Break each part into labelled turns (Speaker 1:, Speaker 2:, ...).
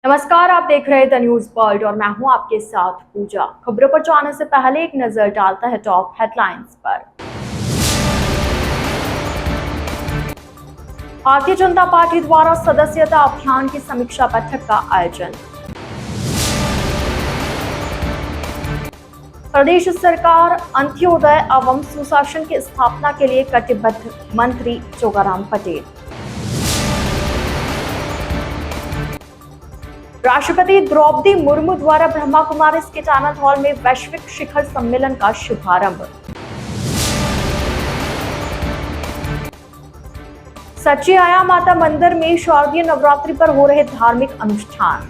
Speaker 1: नमस्कार, आप देख रहे हैं द न्यूज वर्ल्ड और मैं हूं आपके साथ पूजा। खबरों पर जाने से पहले एक नजर डालता है टॉप हेडलाइंस पर। भारतीय जनता पार्टी द्वारा सदस्यता अभियान की समीक्षा बैठक का आयोजन। प्रदेश सरकार अंत्योदय एवं सुशासन की स्थापना के लिए कटिबद्ध, मंत्री जोगाराम पटेल। राष्ट्रपति द्रौपदी मुर्मू द्वारा ब्रह्मा कुमारी के टानल हॉल में वैश्विक शिखर सम्मेलन का शुभारंभ। सच्ची आया माता मंदिर में शारदीय नवरात्रि पर हो रहे धार्मिक अनुष्ठान।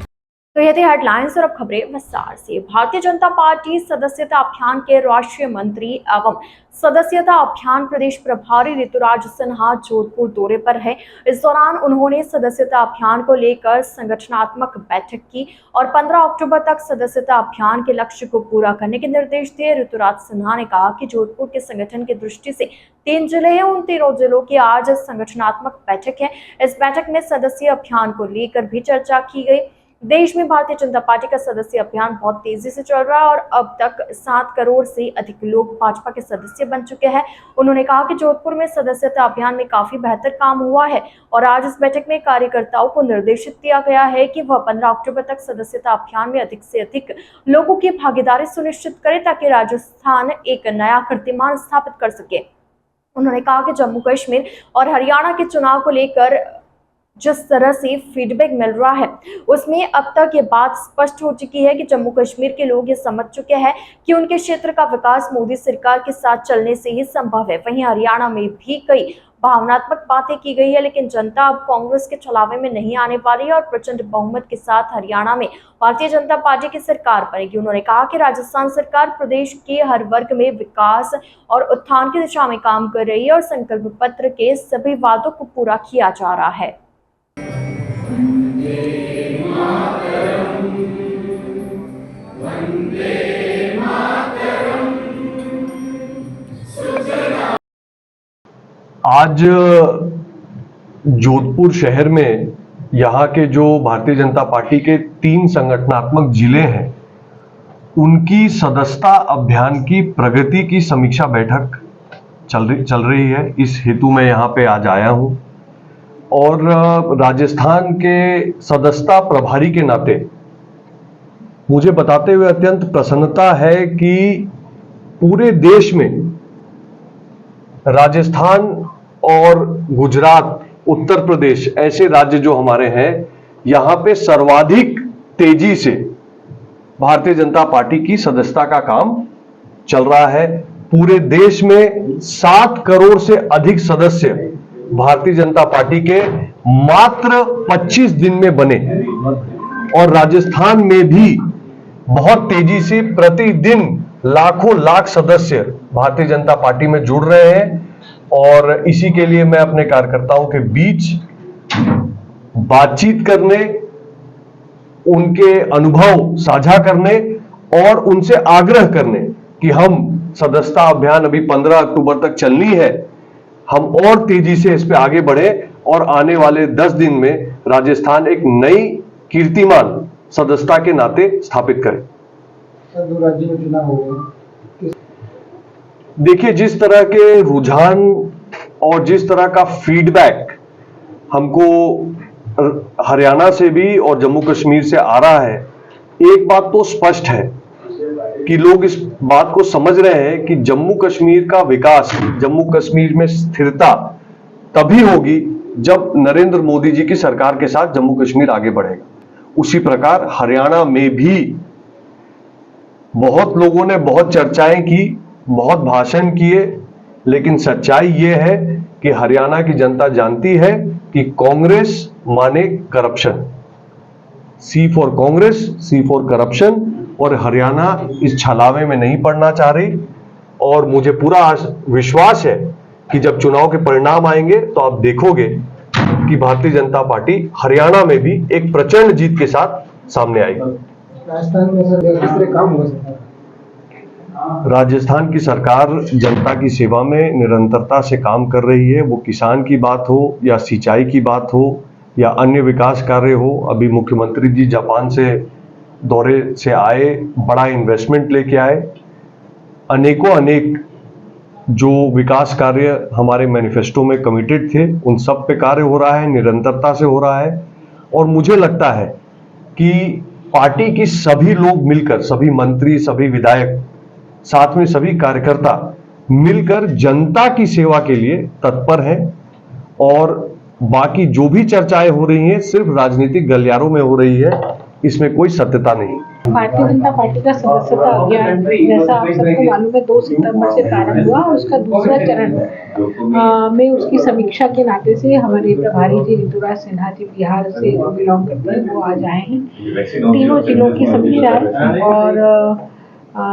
Speaker 1: तो ये थी हेडलाइंस और अब खबरें विस्तार से। भारतीय जनता पार्टी सदस्यता अभियान के राष्ट्रीय मंत्री एवं सदस्यता अभियान प्रदेश प्रभारी ऋतुराज सिन्हा जोधपुर दौरे पर है। इस दौरान उन्होंने सदस्यता अभियान को लेकर संगठनात्मक बैठक की और 15 अक्टूबर तक सदस्यता अभियान के लक्ष्य को पूरा करने के निर्देश दिए। ऋतुराज सिन्हा ने कहा कि जोधपुर के संगठन की दृष्टि से 3 जिले हैं, उन 3 जिलों की आज संगठनात्मक बैठक है। इस बैठक में सदस्य अभियान को लेकर भी चर्चा की गई। देश में भारतीय जनता पार्टी का सदस्य अभियान बहुत तेजी से चल रहा है और अब तक 7 करोड़ से अधिक लोग भाजपा के सदस्य बन चुके हैं। उन्होंने कहा कि जोधपुर में सदस्यता अभियान में काफी बेहतर काम हुआ है और आज इस बैठक में कार्यकर्ताओं को निर्देशित किया गया है कि वह 15 अक्टूबर तक सदस्यता अभियान में अधिक से अधिक लोगों की भागीदारी सुनिश्चित करे ताकि राजस्थान एक नया कीर्तिमान स्थापित कर सके। उन्होंने कहा कि जम्मू कश्मीर और हरियाणा के चुनाव को लेकर जिस तरह से फीडबैक मिल रहा है उसमें अब तक ये बात स्पष्ट हो चुकी है कि जम्मू कश्मीर के लोग ये समझ चुके हैं कि उनके क्षेत्र का विकास मोदी सरकार के साथ चलने से ही संभव है। वहीं हरियाणा में भी कई भावनात्मक बातें की गई है, लेकिन जनता अब कांग्रेस के छलावे में नहीं आने वाली है और प्रचंड बहुमत के साथ हरियाणा में भारतीय जनता पार्टी की सरकार बनेगी। उन्होंने कहा कि राजस्थान सरकार प्रदेश के हर वर्ग में विकास और उत्थान की दिशा में काम कर रही है और संकल्प पत्र के सभी वादों को पूरा किया जा रहा है।
Speaker 2: आज जोधपुर शहर में यहाँ के जो भारतीय जनता पार्टी के 3 संगठनात्मक जिले हैं उनकी सदस्यता अभियान की प्रगति की समीक्षा बैठक चल रही है। इस हेतु मैं यहाँ पे आज आया हूँ और राजस्थान के सदस्यता प्रभारी के नाते मुझे बताते हुए अत्यंत प्रसन्नता है कि पूरे देश में राजस्थान और गुजरात, उत्तर प्रदेश ऐसे राज्य जो हमारे हैं, यहां पे सर्वाधिक तेजी से भारतीय जनता पार्टी की सदस्यता का काम चल रहा है। पूरे देश में 7 करोड़ से अधिक सदस्य भारतीय जनता पार्टी के मात्र 25 दिन में बने और राजस्थान में भी बहुत तेजी से प्रतिदिन लाखों लाख सदस्य भारतीय जनता पार्टी में जुड़ रहे हैं और इसी के लिए मैं अपने कार्यकर्ताओं के बीच बातचीत करने, उनके अनुभव साझा करने और उनसे आग्रह करने कि हम सदस्यता अभियान अभी 15 अक्टूबर तक चलनी है, हम और तेजी से इस पे आगे बढ़े और आने वाले 10 दिन में राजस्थान एक नई कीर्तिमान सदस्यता के नाते स्थापित करे।
Speaker 3: 2 राज्यों में चुनाव हो गए।
Speaker 2: देखिए, जिस तरह के रुझान और जिस तरह का फीडबैक हमको हरियाणा से भी और जम्मू कश्मीर से आ रहा है, एक बात तो स्पष्ट है कि लोग इस बात को समझ रहे हैं कि जम्मू कश्मीर का विकास, जम्मू कश्मीर में स्थिरता तभी होगी जब नरेंद्र मोदी जी की सरकार के साथ जम्मू कश्मीर आगे बढ़ेगा। उसी प्रकार हरियाणा में भी बहुत लोगों ने बहुत चर्चाएं की, बहुत भाषण किए, लेकिन सच्चाई यह है कि हरियाणा की जनता जानती है कि कांग्रेस माने corruption, C for Congress, C for corruption, और हरियाणा इस छलावे में नहीं पड़ना चाह रही। और मुझे पूरा विश्वास है कि जब चुनाव के परिणाम आएंगे तो आप देखोगे कि भारतीय जनता पार्टी हरियाणा में भी एक प्रचंड जीत के साथ सामने आएगी।
Speaker 3: राजस्थान में सर किस तरह काम हो सकता है?
Speaker 2: राजस्थान की सरकार जनता की सेवा में निरंतरता से काम कर रही है। वो किसान की बात हो या सिंचाई की बात हो या अन्य विकास कार्य हो। अभी मुख्यमंत्री जी जापान से दौरे से आए, बड़ा इन्वेस्टमेंट लेके आए, अनेकों अनेक जो विकास कार्य हमारे मैनिफेस्टो में कमिटेड थे उन सब पे कार्य हो रहा है, निरंतरता से हो रहा है। और मुझे लगता है कि पार्टी की सभी लोग मिलकर, सभी मंत्री, सभी विधायक, साथ में सभी कार्यकर्ता मिलकर जनता की सेवा के लिए तत्पर हैं। और बाकी जो भी चर्चाएं हो रही हैं सिर्फ राजनीतिक गलियारों में हो रही है, इसमें कोई सत्यता नहीं।
Speaker 4: भारतीय जनता पार्टी का सदस्यता अभियान जैसा आप सबको मालूम है 2 सितंबर से प्रारंभ हुआ और उसका दूसरा चरण में उसकी समीक्षा के नाते से हमारे प्रभारी जी ऋतुराज सिन्हा जी बिहार से बिलोंग करते हैं, वो आज आए हैं। तीनों जिलों की समीक्षा है और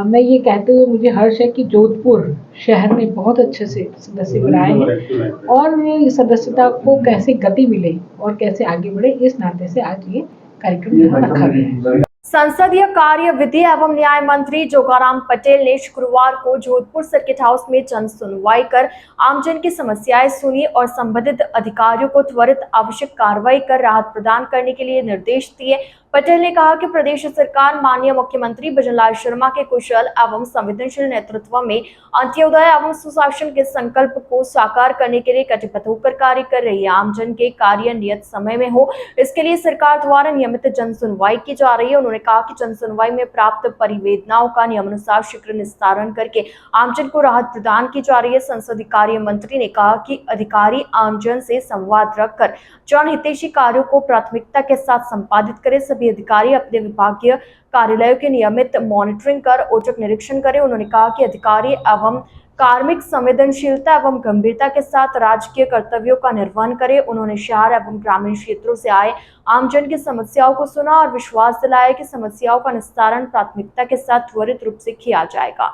Speaker 4: मैं ये कहते हुए मुझे हर्ष है कि जोधपुर शहर ने बहुत अच्छे से सदस्य बनाए हैं और इस सदस्यता को कैसे गति मिले और कैसे आगे बढ़े, इस नाते से आज ये कार्यक्रम यहाँ रखा गया है।
Speaker 1: संसदीय कार्य, विधि एवं न्याय मंत्री जोगाराम पटेल ने शुक्रवार को जोधपुर सर्किट हाउस में जन सुनवाई कर आमजन की समस्याएं सुनी और संबंधित अधिकारियों को त्वरित आवश्यक कार्रवाई कर राहत प्रदान करने के लिए निर्देश दिए। पटेल ने कहा कि प्रदेश सरकार माननीय मुख्यमंत्री भजनलाल शर्मा के कुशल एवं संवेदनशील नेतृत्व में अंत्योदय एवं सुशासन के संकल्प को साकार करने के लिए कटिबद्ध होकर कार्य कर रही है। आमजन के कार्य नियत समय में हो, इसके लिए सरकार द्वारा नियमित जन सुनवाई की जा रही है। उन्होंने कहा कि जन सुनवाई में प्राप्त परिवेदनाओं का नियमानुसार शीघ्र निस्तारण करके आमजन को राहत प्रदान की जा रही है। संसदीय कार्य मंत्री ने कहा कि अधिकारी आमजन से संवाद रखकर जनहितैषी कार्यों को प्राथमिकता के साथ संपादित करें। सभी अधिकारी अपने विभागीय कार्यालयों की नियमित मॉनिटरिंग कर औचक निरीक्षण करें। उन्होंने कहा कि अधिकारी एवं कार्मिक संवेदनशीलता एवं गंभीरता के साथ राजकीय कर्तव्यों का निर्वहन करें। उन्होंने शहर एवं ग्रामीण क्षेत्रों से आए आमजन की समस्याओं को सुना और विश्वास दिलाया कि समस्याओं का निस्तारण प्राथमिकता के साथ त्वरित रूप से किया जाएगा।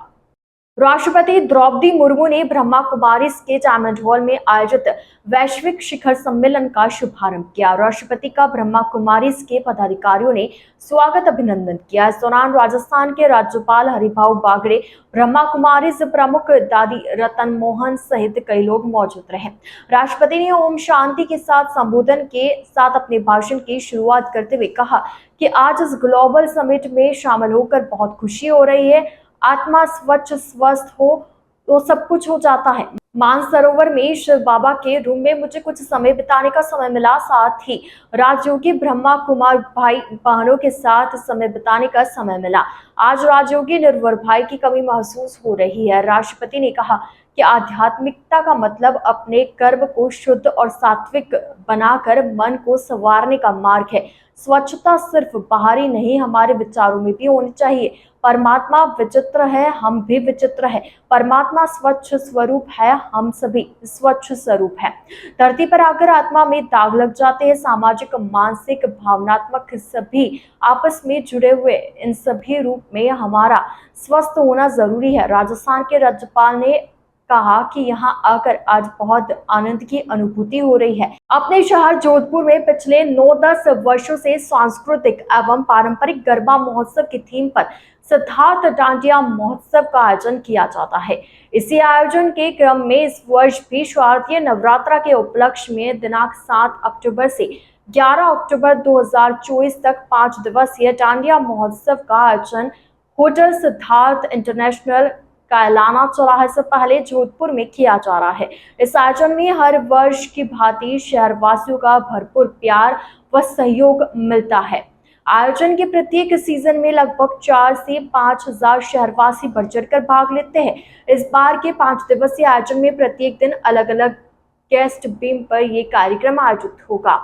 Speaker 1: राष्ट्रपति द्रौपदी मुर्मू ने ब्रह्मा कुमारीज के डायमंड हॉल में आयोजित वैश्विक शिखर सम्मेलन का शुभारंभ किया। राष्ट्रपति का ब्रह्मा कुमारीज के पदाधिकारियों ने स्वागत अभिनंदन किया। इस दौरान राजस्थान के राज्यपाल हरिभाऊ बागड़े, ब्रह्मा कुमारीज प्रमुख दादी रतन मोहन सहित कई लोग मौजूद रहे। राष्ट्रपति ने ओम शांति के साथ संबोधन के साथ अपने भाषण की शुरुआत करते हुए कहा कि आज इस ग्लोबल समिट में शामिल होकर बहुत खुशी हो रही है। आत्मा स्वच्छ स्वस्थ हो तो सब कुछ हो जाता है। मानसरोवर में शिव बाबा के रूम में मुझे कुछ समय बिताने का समय मिला, साथ ही राजयोगी ब्रह्मा कुमार भाई बहनों के साथ समय बिताने का समय मिला। आज राजयोगी निर्वर भाई की कमी महसूस हो रही है। राष्ट्रपति ने कहा कि आध्यात्मिकता का मतलब अपने कर्म को शुद्ध और सात्विक बनाकर मन को संवारने का मार्ग है। स्वच्छता सिर्फ बाहरी नहीं, हमारे विचारों में भी होनी चाहिए। परमात्मा विचित्र है, हम भी विचित्र है। परमात्मा स्वच्छ स्वरूप है, हम सभी स्वच्छ स्वरूप है। धरती पर आकर आत्मा में दाग लग जाते हैं। सामाजिक, मानसिक, भावनात्मक सभी आपस में जुड़े हुए इन सभी रूप में हमारा स्वस्थ होना जरूरी है। राजस्थान के राज्यपाल ने कहा कि यहाँ आकर आज बहुत आनंद की अनुभूति हो रही है। अपने शहर जोधपुर में पिछले 9-10 वर्षों से सांस्कृतिक एवं पारंपरिक गरबा महोत्सव की थीम पर सिद्धार्थ डांडिया महोत्सव का आयोजन किया जाता है। इसी आयोजन के क्रम में इस वर्ष भी शारदीय नवरात्र के उपलक्ष्य में दिनांक 7 अक्टूबर से 11 अक्टूबर 2024 तक 5 दिवसीय डांडिया महोत्सव का आयोजन होटल सिद्धार्थ इंटरनेशनल कायलाना चौराहे से पहले जोधपुर में किया जा रहा है। इस आयोजन में हर वर्ष की भांति शहरवासियों का भरपूर प्यार व सहयोग मिलता है। आयोजन के प्रत्येक सीजन में लगभग 4 से 5 हजार शहरवासी बढ़ चढ़कर भाग लेते हैं। इस बार के 5 दिवसीय आयोजन में प्रत्येक दिन अलग अलग गेस्ट बीम पर यह कार्यक्रम आयोजित होगा,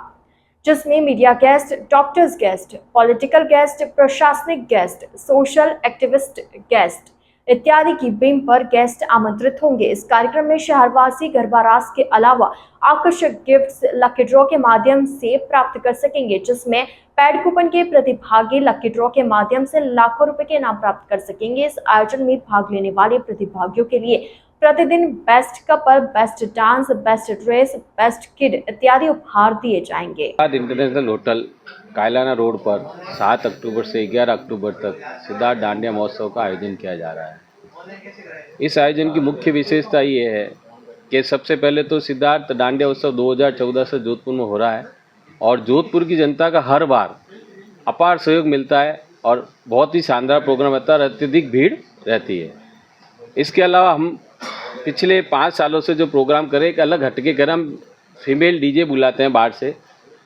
Speaker 1: जिसमें media guest, doctors guest, political guest, प्रशासनिक गेस्ट, सोशल एक्टिविस्ट गेस्ट इत्यादि की बीम पर गेस्ट आमंत्रित होंगे। इस कार्यक्रम में शहरवासी गरबा रास के अलावा आकर्षक गिफ्ट्स लकी ड्रॉ के माध्यम से प्राप्त कर सकेंगे, जिसमें पैड कूपन के प्रतिभागी लकी ड्रॉ के माध्यम से लाखों रुपए के इनाम प्राप्त कर सकेंगे। इस आयोजन में भाग लेने वाले प्रतिभागियों के लिए प्रतिदिन best couple, best dance, best dress, best kid इत्यादि उपहार दिए जाएंगे।
Speaker 5: इंटरनेशनल होटल कायलाना रोड पर 7 अक्टूबर से 11 अक्टूबर तक सिद्धार्थ डांडिया महोत्सव का आयोजन किया जा रहा है। इस आयोजन की मुख्य विशेषता ये है कि सबसे पहले तो सिद्धार्थ डांडिया उत्सव 2014 से जोधपुर में हो रहा है और जोधपुर की जनता का हर बार अपार सहयोग मिलता है और बहुत ही शानदार प्रोग्राम रहता है और अत्यधिक भीड़ रहती है। इसके अलावा हम पिछले 5 सालों से जो प्रोग्राम करें, एक अलग हटके कर हम फीमेल डीजे बुलाते हैं बाहर से,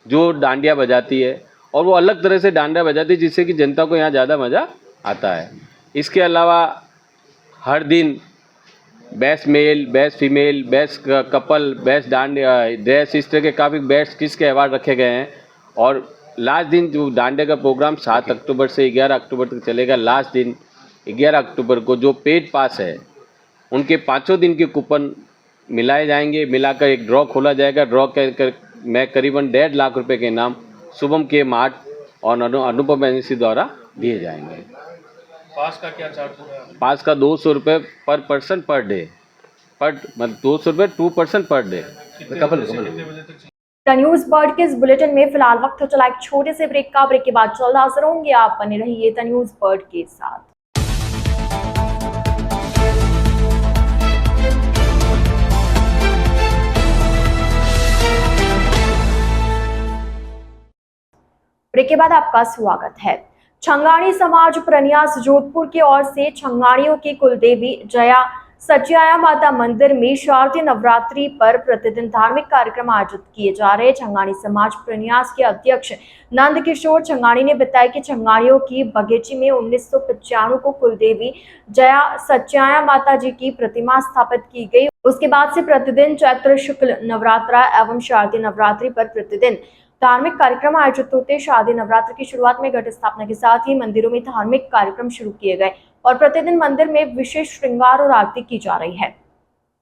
Speaker 5: जो डांडिया बजाती है और वो अलग तरह से डांडिया बजाती है, जिससे कि जनता को यहाँ ज़्यादा मज़ा आता है। इसके अलावा हर दिन best male, best female, best couple, best dandiya dress, इस तरह के काफ़ी बेस्ट किस के अवार्ड रखे गए हैं। और लास्ट दिन जो डांडिया का प्रोग्राम 7 अक्टूबर से 11 अक्टूबर तक चलेगा। लास्ट दिन 11 अक्टूबर को जो पेड पास है उनके 5 दिन के कूपन मिलाए जाएंगे, मिलाकर एक ड्रॉ खोला जाएगा। ड्रॉ में करीबन 1.5 लाख रुपए के इनाम शुभम के मार्ट और अनुपम एजेंसी द्वारा दिए जाएंगे।
Speaker 6: पास का क्या चार्ज होगा?
Speaker 5: पास का 200 रुपये पर पर्सन पर डे, मतलब 200 रुपये 2 पर्सन पर डे।
Speaker 6: कितने बजे तक?
Speaker 1: द न्यूज बर्ड के इस बुलेटिन में फिलहाल वक्त हो चला एक छोटे से ब्रेक का। ब्रेक के बाद जल्द हाजिर होंगे, आप बने रहिए द न्यूज बर्ड के साथ। ब्रेक के बाद आपका स्वागत है। छंगाणी समाज प्रन्यास जोधपुर की ओर से छंगाणियों की कुलदेवी जया सचियाया माता मंदिर में शारदीय नवरात्रि पर प्रतिदिन धार्मिक कार्यक्रम आयोजित किए जा रहे हैं। छंगाणी समाज प्रन्यास के अध्यक्ष नंद किशोर छंगाणी ने बताया कि छंगाणियों की बगेची में 1995 को कुलदेवी जया सचियाया माता जी की प्रतिमा स्थापित की गई। उसके बाद से प्रतिदिन चैत्र शुक्ल नवरात्रा एवं शारदीय नवरात्रि पर प्रतिदिन धार्मिक कार्यक्रम आयोजित होते। शारदीय नवरात्र की शुरुआत में घट स्थापना के साथ ही मंदिरों में धार्मिक कार्यक्रम शुरू किए गए और प्रतिदिन मंदिर में विशेष श्रृंगार और आरती की जा रही है।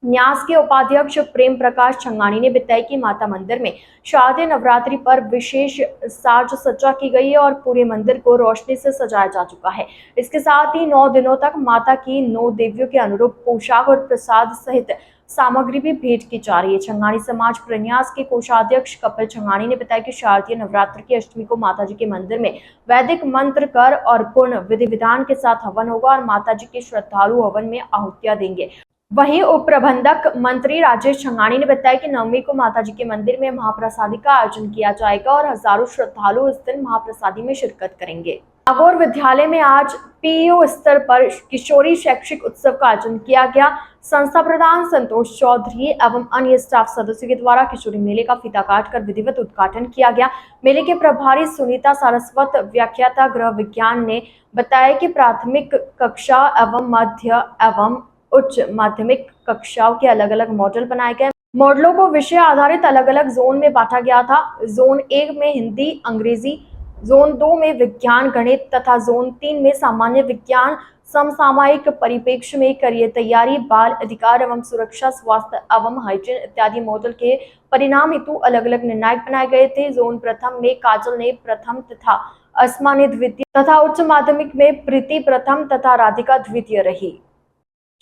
Speaker 1: न्यास के उपाध्यक्ष प्रेम प्रकाश छंगाणी ने बताया कि माता मंदिर में शारदीय नवरात्रि पर विशेष साज सज्जा की गई है और पूरे मंदिर को रोशनी से सजाया जा चुका है। इसके साथ ही 9 दिनों तक माता की 9 देवियों के अनुरूप पोशाक और प्रसाद सहित सामग्री भी भेंट की जा रही है। छंगाणी समाज प्रन्यास के कोषाध्यक्ष कपिल छंगाणी ने बताया कि शारदीय नवरात्र की अष्टमी को माताजी के मंदिर में वैदिक मंत्र कर और पूर्ण विधि विधान के साथ हवन होगा और माताजी के श्रद्धालु हवन में आहुतियां देंगे। वहीं उप प्रबंधक मंत्री राजेश छंगाणी ने बताया कि नवमी को माताजी के मंदिर में महाप्रसादी का आयोजन किया जाएगा और हजारों श्रद्धालु इस दिन महाप्रसादी में शिरकत करेंगे। नागौर विद्यालय में आज पीईओ स्तर पर किशोरी शैक्षिक उत्सव का आयोजन किया गया। संस्था प्रधान संतोष चौधरी एवं अन्य स्टाफ सदस्यों के द्वारा किशोरी मेले का फीता काटकर विधिवत उद्घाटन किया गया। मेले के प्रभारी सुनीता सारस्वत व्याख्याता गृह विज्ञान ने बताया कि प्राथमिक कक्षा एवं मध्य एवं उच्च माध्यमिक कक्षाओं के अलग अलग मॉडल बनाए गए। मॉडलों को विषय आधारित अलग अलग जोन में बांटा गया था। जोन 1 में हिंदी अंग्रेजी, जोन 2 में विज्ञान गणित तथा जोन 3 में सामान्य विज्ञान। समसामयिक परिप्रेक्ष्य में करियर तैयारी, बाल अधिकार एवं सुरक्षा, स्वास्थ्य एवं हाइजीन इत्यादि मॉडल के परिणाम हेतु अलग अलग निर्णायक बनाए गए थे। जोन प्रथम में काजल ने प्रथम तथा अस्मा ने द्वितीय तथा उच्च माध्यमिक में प्रीति प्रथम तथा राधिका द्वितीय रही।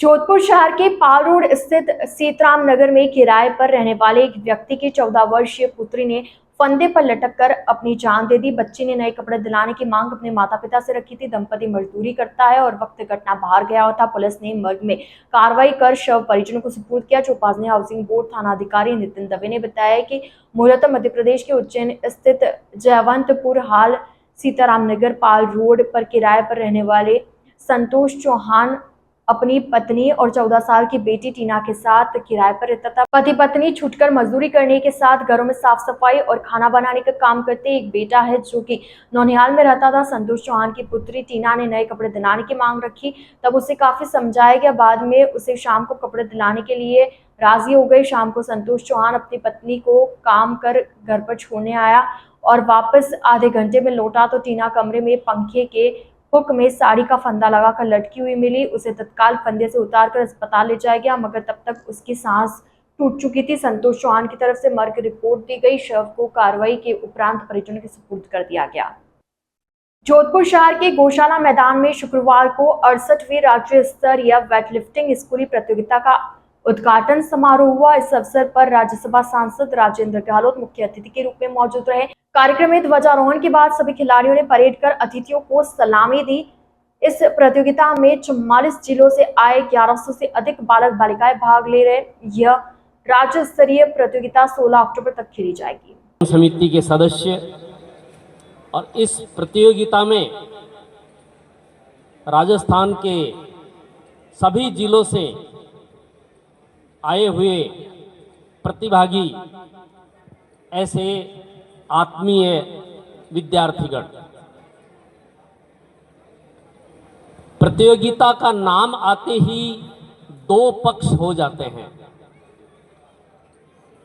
Speaker 1: जोधपुर शहर के पाल रोड स्थित सीतराम नगर में किराए पर रहने वाले एक व्यक्ति की 14 वर्षीय पुत्री ने फंदे पर लटककर अपनी जान दे दी। बच्ची ने नए कपड़े दिलाने की मांग अपने माता पिता से रखी थी। दंपति मजदूरी करता है और वक्त घटना बाहर गया था। पुलिस ने मर्ग में कार्रवाई कर शव परिजनों को सुपुर्द किया। चौपाजनी हाउसिंग बोर्ड थाना अधिकारी नितिन दवे ने बताया कि मूलतः मध्य प्रदेश के उज्जैन स्थित जयवंतपुर हाल सीताराम नगर पाल रोड पर किराए पर रहने वाले संतोष चौहान अपनी पत्नी और 14 साल की बेटी टीना के साथ किराए पर रहता था। पति पत्नी छूटकर मजदूरी करने के साथ घरों में साफ सफाई और खाना बनाने का काम करते। एक बेटा है जो कि नौनिहाल में रहता था। संतोष चौहान की पुत्री टीना ने नए कपड़े दिलाने की मांग रखी, तब उसे काफी समझाया गया। बाद में उसे शाम को कपड़े दिलाने के लिए राजी हो गई। शाम को संतोष चौहान अपनी पत्नी को काम कर घर पर छोड़ने आया और वापस आधे घंटे में लौटा तो टीना कमरे में पंखे के हुक में साड़ी का फंदा लगाकर लटकी हुई मिली। उसे तत्काल फंदे से उतारकर अस्पताल ले जाया गया, मगर तब तक उसकी सांस टूट चुकी थी। संतोष चौहान की तरफ से मर्ग रिपोर्ट दी गई। शव को कार्रवाई के उपरांत परिजनों के सुपुर्द कर दिया गया। जोधपुर शहर के गौशाला मैदान में शुक्रवार को 68वीं राज्य स्तरीय वेटलिफ्टिंग स्कूली प्रतियोगिता का उद्घाटन समारोह हुआ। इस अवसर पर राज्यसभा सांसद राजेंद्र गहलोत मुख्य अतिथि के रूप में मौजूद रहे। कार्यक्रम में ध्वजारोहण के बाद सभी खिलाड़ियों ने परेड कर अतिथियों को सलामी दी। इस प्रतियोगिता में 44 जिलों से आए 1100 से अधिक बालक बालिकाएं भाग ले रहे। यह राज्य स्तरीय प्रतियोगिता 16 अक्टूबर तक खेली जाएगी।
Speaker 7: समिति के सदस्य और इस प्रतियोगिता में राजस्थान के सभी जिलों से आए हुए प्रतिभागी, ऐसे आत्मीय विद्यार्थीगण। प्रतियोगिता का नाम आते ही दो पक्ष हो जाते हैं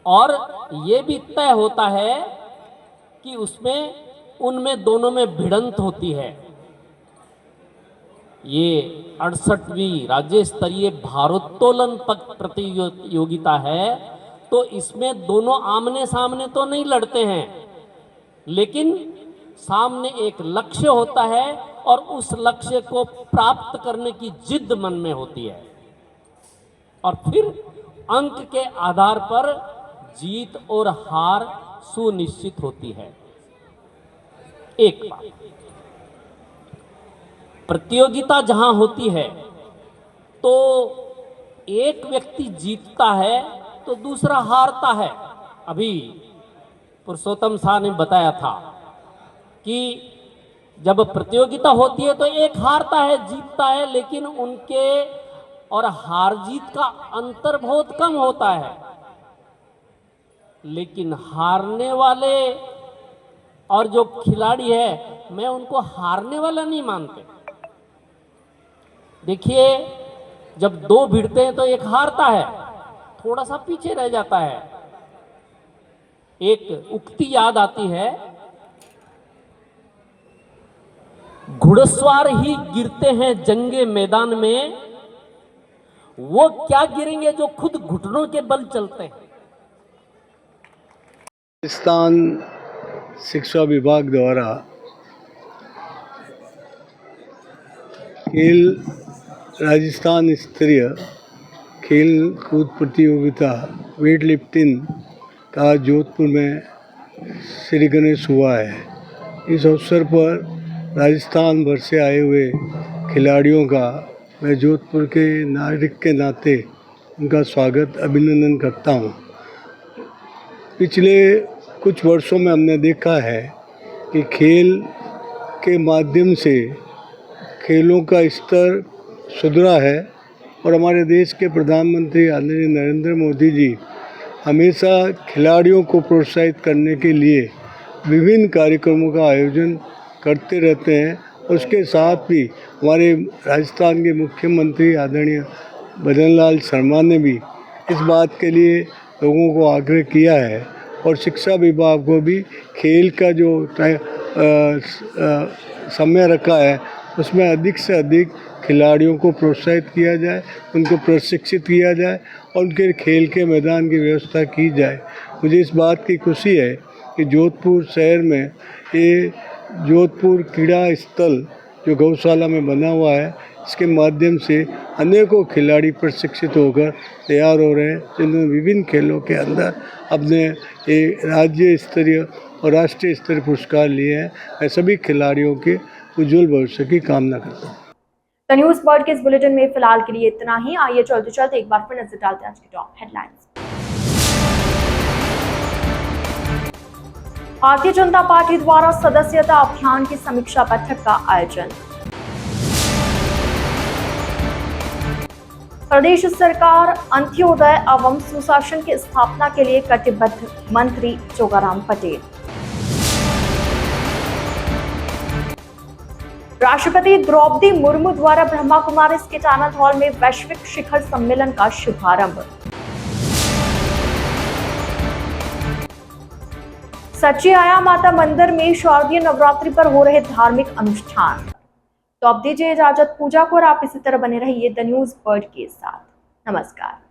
Speaker 7: और ये भी तय होता है कि उनमें दोनों में भिड़ंत होती है। ये 68वीं राज्य स्तरीय भारोत्तोलन प्रतियोगिता है, तो इसमें दोनों आमने सामने तो नहीं लड़ते हैं, लेकिन सामने एक लक्ष्य होता है और उस लक्ष्य को प्राप्त करने की जिद मन में होती है और फिर अंक के आधार पर जीत और हार सुनिश्चित होती है। एक बात, प्रतियोगिता जहां होती है तो एक व्यक्ति जीतता है तो दूसरा हारता है। अभी पुरुषोत्तम शाह ने बताया था कि जब प्रतियोगिता होती है तो एक हारता है, जीतता है, लेकिन उनके और हार जीत का अंतर बहुत कम होता है। लेकिन हारने वाले और जो खिलाड़ी है, मैं उनको हारने वाला नहीं मानते। देखिए, जब दो भिड़ते हैं तो एक हारता है, थोड़ा सा पीछे रह जाता है। एक उक्ति याद आती है, घुड़सवार ही गिरते हैं जंगे मैदान में, वो क्या गिरेंगे जो खुद घुटनों के बल चलते हैं।
Speaker 8: राजस्थान शिक्षा विभाग द्वारा राजस्थान स्तरीय खेल कूद प्रतियोगिता वेट लिफ्टिंग का जोधपुर में श्री गणेश हुआ है। इस अवसर पर राजस्थान भर से आए हुए खिलाड़ियों का मैं जोधपुर के नागरिक के नाते उनका स्वागत अभिनंदन करता हूँ। पिछले कुछ वर्षों में हमने देखा है कि खेल के माध्यम से खेलों का स्तर सुधरा है और हमारे देश के प्रधानमंत्री आदरणीय नरेंद्र मोदी जी हमेशा खिलाड़ियों को प्रोत्साहित करने के लिए विभिन्न कार्यक्रमों का आयोजन करते रहते हैं। और उसके साथ भी हमारे राजस्थान के मुख्यमंत्री आदरणीय भजन लाल शर्मा ने भी इस बात के लिए लोगों को आग्रह किया है और शिक्षा विभाग को भी खेल का जो समय रखा है उसमें अधिक से अधिक खिलाड़ियों को प्रोत्साहित किया जाए, उनको प्रशिक्षित किया जाए और उनके खेल के मैदान की व्यवस्था की जाए। मुझे इस बात की खुशी है कि जोधपुर शहर में ये जोधपुर क्रीड़ा स्थल जो गौशाला में बना हुआ है, इसके माध्यम से अनेकों खिलाड़ी प्रशिक्षित होकर तैयार हो रहे हैं, जिन्होंने विभिन्न खेलों के अंदर अपने राज्य स्तरीय और राष्ट्रीय स्तरीय पुरस्कार लिए हैं। मैं सभी खिलाड़ियों के उज्जवल भविष्य की कामना करता हूँ।
Speaker 1: द न्यूज़ वर्ल्ड के इस बुलेटिन में फिलहाल के लिए इतना ही। आइए चलते चलते एक बार फिर नजर डालते हैं आज की top headlines. Bharatiya Janata party द्वारा सदस्यता अभियान की समीक्षा बैठक का आयोजन। प्रदेश सरकार अंत्योदय एवं सुशासन की स्थापना के लिए कटिबद्ध, मंत्री जोगाराम पटेल। राष्ट्रपति द्रौपदी मुर्मू द्वारा ब्रह्मा कुमारी के टानल हॉल में वैश्विक शिखर सम्मेलन का शुभारंभ। सच्ची आया माता मंदिर में शारदीय नवरात्रि पर हो रहे धार्मिक अनुष्ठान। तो अब दीजिए इजाजत पूजा को और आप इसी तरह बने रहिए द न्यूज़ वर्ल्ड के साथ। नमस्कार।